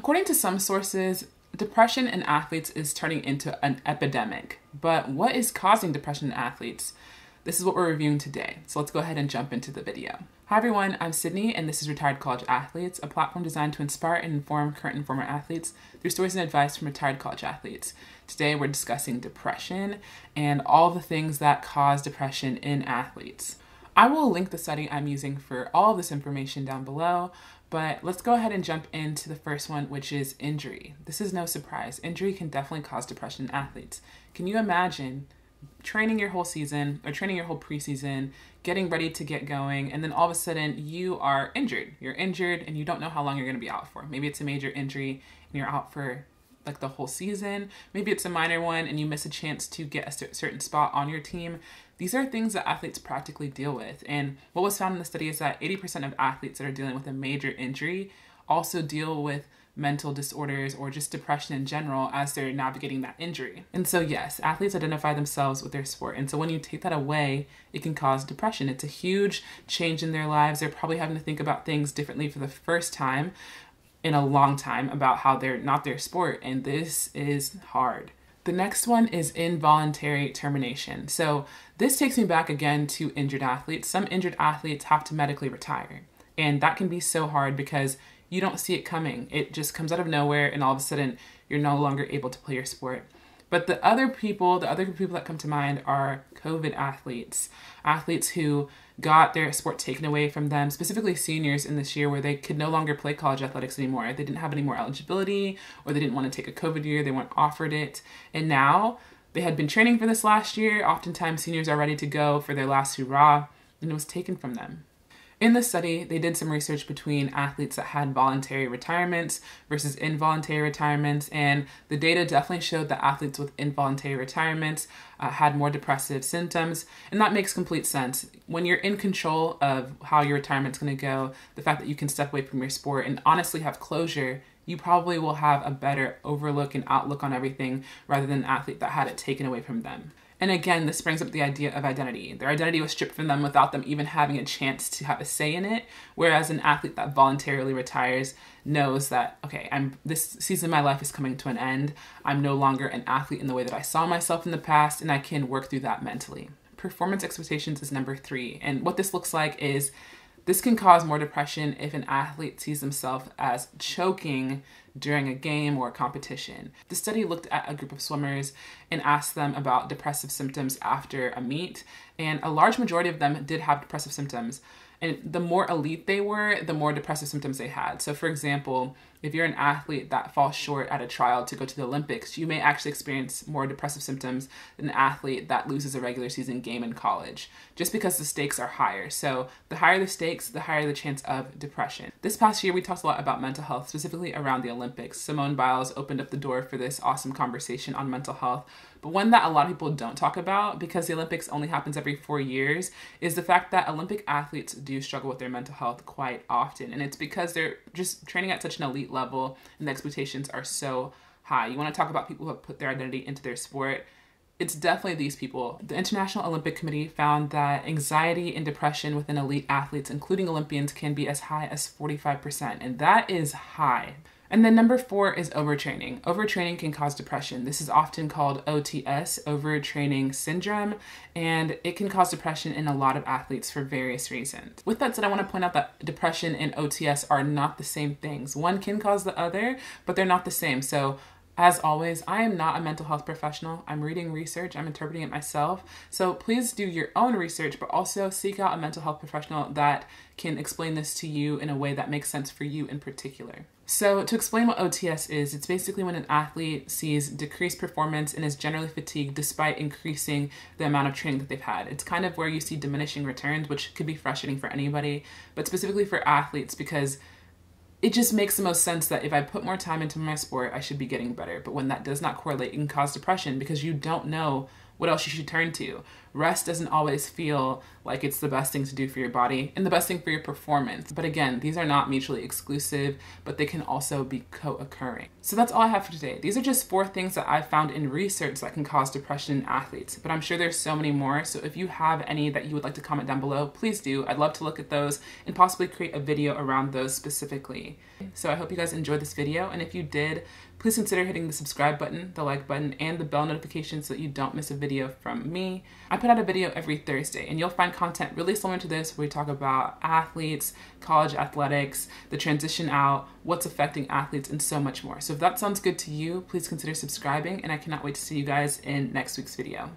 According to some sources, depression in athletes is turning into an epidemic. But what is causing depression in athletes? This is what we're reviewing today. So let's go ahead and jump into the video. Hi everyone, I'm Sydney and this is Retired College Athletes, a platform designed to inspire and inform current and former athletes through stories and advice from retired college athletes. Today we're discussing depression and all the things that cause depression in athletes. I will link the study I'm using for all of this information down below, but let's go ahead and jump into the first one, which is injury. This is no surprise. Injury can definitely cause depression in athletes. Can you imagine training your whole season or training your whole preseason, getting ready to get going, and then all of a sudden you are injured. You're injured and you don't know how long you're going to be out for. Maybe it's a major injury and you're out for like the whole season. Maybe it's a minor one and you miss a chance to get a certain spot on your team. These are things that athletes practically deal with. And what was found in the study is that 80% of athletes that are dealing with a major injury also deal with mental disorders or just depression in general as they're navigating that injury. And so yes, athletes identify themselves with their sport. And so when you take that away, it can cause depression. It's a huge change in their lives. They're probably having to think about things differently for the first time in a long time about how they're not their sport. And this is hard. The next one is involuntary termination. So this takes me back again to injured athletes. Some injured athletes have to medically retire. And that can be so hard because you don't see it coming. It just comes out of nowhere and all of a sudden you're no longer able to play your sport. But the other people that come to mind are COVID athletes. Athletes who got their sport taken away from them, specifically seniors in this year where they could no longer play college athletics anymore. They didn't have any more eligibility or they didn't want to take a COVID year, they weren't offered it. And now they had been training for this last year. Oftentimes seniors are ready to go for their last hurrah and it was taken from them. In the study, they did some research between athletes that had voluntary retirements versus involuntary retirements, and the data definitely showed that athletes with involuntary retirements had more depressive symptoms, and that makes complete sense. When you're in control of how your retirement's going to go, the fact that you can step away from your sport and honestly have closure, you probably will have a better overlook and outlook on everything rather than an athlete that had it taken away from them. And again, this brings up the idea of identity. Their identity was stripped from them without them even having a chance to have a say in it. Whereas an athlete that voluntarily retires knows that, okay, this season of my life is coming to an end. I'm no longer an athlete in the way that I saw myself in the past, and I can work through that mentally. Performance expectations is number 3. And what this looks like is this can cause more depression if an athlete sees themselves as choking during a game or a competition. The study looked at a group of swimmers and asked them about depressive symptoms after a meet, and a large majority of them did have depressive symptoms. And the more elite they were, the more depressive symptoms they had. So for example, if you're an athlete that falls short at a trial to go to the Olympics, you may actually experience more depressive symptoms than an athlete that loses a regular season game in college, just because the stakes are higher. So the higher the stakes, the higher the chance of depression. This past year, we talked a lot about mental health, specifically around the Olympics. Simone Biles opened up the door for this awesome conversation on mental health. But one that a lot of people don't talk about, because the Olympics only happens every 4 years, is the fact that Olympic athletes do struggle with their mental health quite often. And it's because they're just training at such an elite level and the expectations are so high. You want to talk about people who have put their identity into their sport. It's definitely these people. The International Olympic Committee found that anxiety and depression within elite athletes, including Olympians, can be as high as 45%. And that is high. And then number 4 is overtraining. Overtraining can cause depression. This is often called OTS, overtraining syndrome, and it can cause depression in a lot of athletes for various reasons. With that said, I want to point out that depression and OTS are not the same things. One can cause the other, but they're not the same. So as always, I am not a mental health professional. I'm reading research, I'm interpreting it myself. So please do your own research, but also seek out a mental health professional that can explain this to you in a way that makes sense for you in particular. So to explain what OTS is, it's basically when an athlete sees decreased performance and is generally fatigued despite increasing the amount of training that they've had. It's kind of where you see diminishing returns, which could be frustrating for anybody, but specifically for athletes because it just makes the most sense that if I put more time into my sport, I should be getting better. But when that does not correlate, it can cause depression because you don't know what else you should turn to. rest doesn't always feel like it's the best thing to do for your body and the best thing for your performance. But again, these are not mutually exclusive, but they can also be co-occurring. So that's all I have for today. These are just 4 things that I've found in research that can cause depression in athletes, but I'm sure there's so many more. So if you have any that you would like to comment down below, please do. I'd love to look at those and possibly create a video around those specifically. So I hope you guys enjoyed this video, and if you did, please consider hitting the subscribe button, the like button, and the bell notification so that you don't miss a video from me. I put out a video every Thursday, and you'll find content really similar to this where we talk about athletes, college athletics, the transition out, what's affecting athletes, and so much more. So if that sounds good to you, please consider subscribing, and I cannot wait to see you guys in next week's video.